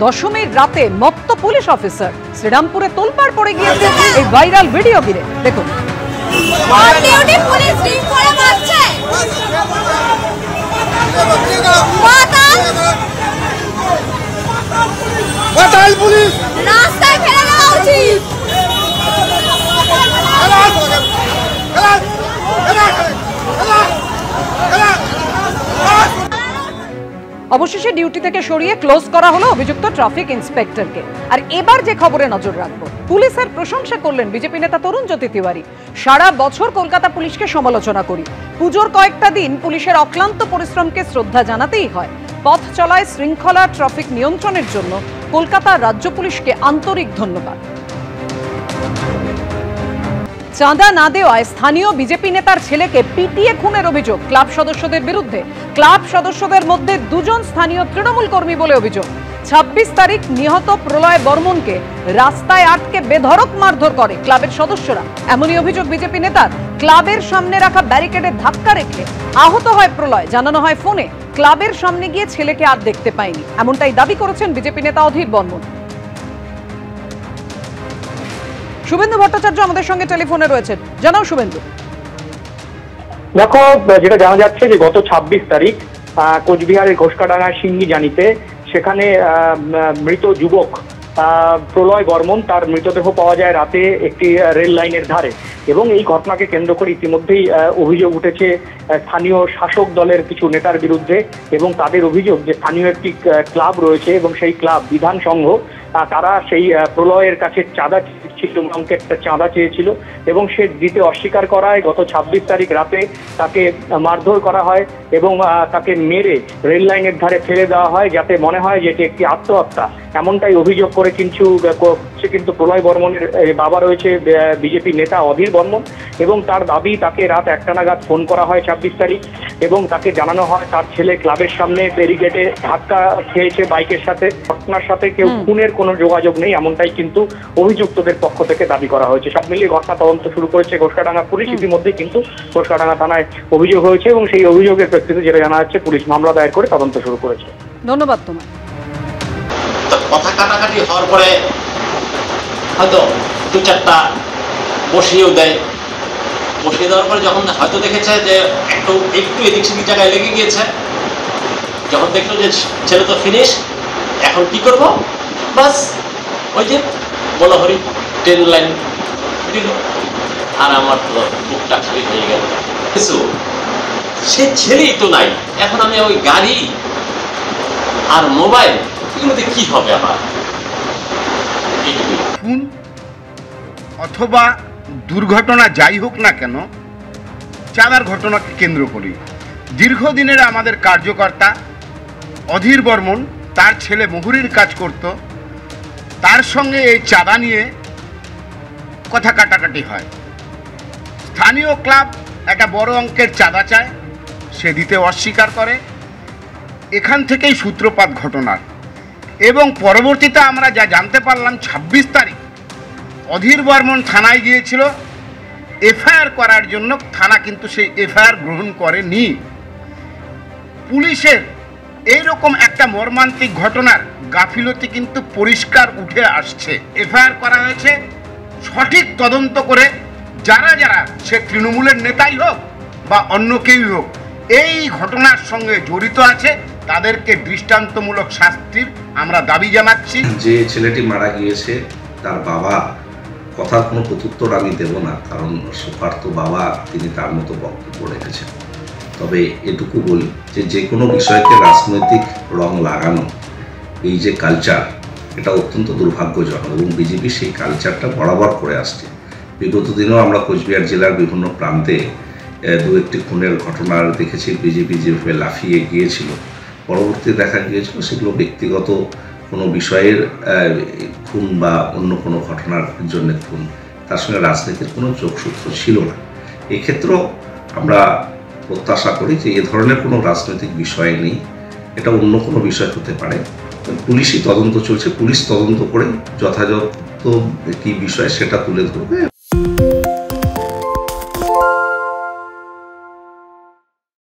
দশমীর রাতে মত্ত পুলিশ অফিসার শ্রীরামপুরে তোলপাড় পড়ে গিয়েছে এই ভাইরাল ভিডিও ঘিরে দেখুন। রাস্তায় ফেলে দেওয়া উচিত। অবশেষে ডিউটি থেকে সরিয়ে ক্লোজ করা হলো অভিযুক্ত ট্রাফিক ইন্সপেক্টরকে। আর এবার যে খবরে নজর রাখবো, পুলিশের প্রশংসা করলেন বিজেপি নেতা তরুণজ্যোতি তিওয়ারি। সারা বছর কলকাতা পুলিশকে সমালোচনা করি, পুজোর কয়েকটা দিন পুলিশের অক্লান্ত পরিশ্রমকে শ্রদ্ধা জানাতেই হয়। পথ চলায় শৃঙ্খলা ট্রাফিক নিয়ন্ত্রণের জন্য কলকাতা রাজ্য পুলিশকে আন্তরিক ধন্যবাদ। চাঁদা না দেওয়ায় স্থানীয় বিজেপি নেতার ছেলেকে পিটিয়ে খুনের অভিযোগ ক্লাব সদস্যদের বিরুদ্ধে। ক্লাব সদস্যদের মধ্যে দুজন স্থানীয় তৃণমূল কর্মী বলে অভিযোগ। 26 তারিখ নিহত প্রলয় বর্মনকে রাস্তায় আটকে বেধড়ক মারধর করে ক্লাবের সদস্যরা, এমনই অভিযোগ বিজেপি নেতার। ক্লাবের সামনে রাখা ব্যারিকেডে ধাক্কা রেখে আহত হয় প্রলয়, জানানো হয় ফোনে। ক্লাবের সামনে গিয়ে ছেলেকে আর দেখতে পায়নি, এমনটাই দাবি করেছেন বিজেপি নেতা অধীর বর্মন। শুভেন্দু ভট্টাচার্য আমাদের সঙ্গে টেলিফোনে রয়েছেন, জানাও শুভেন্দু। দেখো, যেটা জানা যাচ্ছে যে গত 26 তারিখ কোচবিহারের ঘোষকাডাঙ্গার সিঙ্গি জানিতে সেখানে মৃত যুবক প্রলয় বর্মন, তার মৃতদেহ পাওয়া যায় রাতে একটি রেল লাইনের ধারে। এবং এই ঘটনাকে কেন্দ্র করে ইতিমধ্যেই অভিযোগ উঠেছে স্থানীয় শাসক দলের কিছু নেতার বিরুদ্ধে। এবং তাদের অভিযোগ যে স্থানীয় একটি ক্লাব রয়েছে এবং সেই ক্লাব বিধান সংঘ, তারা সেই প্রলয়ের কাছে চাঁদা ছিল, একটা চাঁদা চেয়েছিল এবং সে দিতে অস্বীকার করায় গত 26 তারিখ রাতে তাকে মারধর করা হয় এবং তাকে মেরে রেল লাইনের ধারে ফেলে দেওয়া হয়, যাতে মনে হয় যে এটি একটি আত্মহত্যা, এমনটাই অভিযোগ করে কিন্তু প্রলয় বর্মনের বাবা রয়েছে বিজেপি নেতা অধীর বর্মন। এবং তার দাবি তাকে রাত 1টা নাগাদ ফোন করা হয় 26 তারিখ এবং তাকে জানানো হয় তার ছেলে ক্লাবের সামনে ব্যারিকেডে ধাক্কা খেয়েছে বাইকের সাথে। ঘটনার সাথে কেউ খুনের কোনো যোগাযোগ নেই, এমনটাই কিন্তু অভিযুক্তদের পক্ষ থেকে দাবি করা হয়েছে। সব মিলিয়ে ঘটনা তদন্ত শুরু করেছে ঘোষকাডাঙ্গা পুলিশ। ইতিমধ্যে কিন্তু ঘোষকাডাঙ্গা থানায় অভিযোগ হয়েছে এবং সেই অভিযোগের প্রেক্ষিতে যেটা জানা যাচ্ছে পুলিশ মামলা দায়ের করে তদন্ত শুরু করেছে। ধন্যবাদ তোমায়। কথা কাটাকাটি হওয়ার পরে হয়তো 2-4টা বসিয়েও দেয়। বসিয়ে দেওয়ার পরে যখন হয়তো দেখেছে যে একটু এদিক সেদিক জায়গায় লেগে গিয়েছে, যখন দেখলো যে ছেলে তো ফিনিশ, এখন কি করব, বাস ওই যে বলা হরি ট্রেন লাইন দিল আর আমার তো বুকটা খালি হয়ে গেল। কিছু সে ছেলেই তো নাই, এখন আমি ওই গাড়ি আর মোবাইল এগুলোতে কি হবে আমার? খুন অথবা দুর্ঘটনা যাই হোক না কেন, চাঁদার ঘটনাকে কেন্দ্র করি দীর্ঘদিনের আমাদের কার্যকর্তা অধীর বর্মন, তার ছেলে মুহুরীর কাজ করত, তার সঙ্গে এই চাঁদা নিয়ে কথা কাটাকাটি হয়। স্থানীয় ক্লাব একটা বড় অঙ্কের চাঁদা চায়, সে দিতে অস্বীকার করে। এখান থেকেই সূত্রপাত ঘটনার। এবং পরবর্তীতে আমরা যা জানতে পারলাম 26 তারিখ অধীর বর্মন থানায় গিয়েছিল এফআইআর করার জন্য, থানা কিন্তু সেই এফআইআর গ্রহণ করেনি। পুলিশের এইরকম একটা মর্মান্তিক ঘটনার গাফিলতি কিন্তু পরিষ্কার উঠে আসছে। এফআইআর করা হয়েছে, সঠিক তদন্ত করে যারা যারা, সে তৃণমূলের নেতাই হোক বা অন্য কেউই হোক, এই ঘটনার সঙ্গে জড়িত আছে তাদেরকে দৃষ্টান্তমূলক শাস্তির আমরা দাবি জানাচ্ছি। যে ছেলেটি মারা গিয়েছে তার বাবা, কথার কোনো প্রত্যুত্তর আমি দেব না, কারণ সুপার তো বাবা, তিনি তার মতো বক্তব্য রেখেছেন। তবে এটুকু বলি যে কোনো বিষয়কে রাজনৈতিক রং লাগানো, এই যে কালচার, এটা অত্যন্ত দুর্ভাগ্যজনক এবং বিজেপি সেই কালচারটা বরাবর করে আসছে। বিগত দিনেও আমরা কোচবিহার জেলার বিভিন্ন প্রান্তে 2-1টি খুনের ঘটনা দেখেছি। বিজেপি যেভাবে লাফিয়ে গিয়েছিল, পরবর্তী দেখা গিয়েছিল সেগুলো ব্যক্তিগত কোনো বিষয়ের খুন বা অন্য কোনো ঘটনার জন্য খুন, তার সঙ্গে রাজনীতির কোনো যোগসূত্র ছিল না। এক্ষেত্রেও আমরা প্রত্যাশা করি যে এ ধরনের কোনো রাজনৈতিক বিষয় নেই, এটা অন্য কোনো বিষয় হতে পারে। পুলিশই তদন্ত চলছে, পুলিশ তদন্ত করে যথাযথ কী বিষয় সেটা তুলে ধরবে।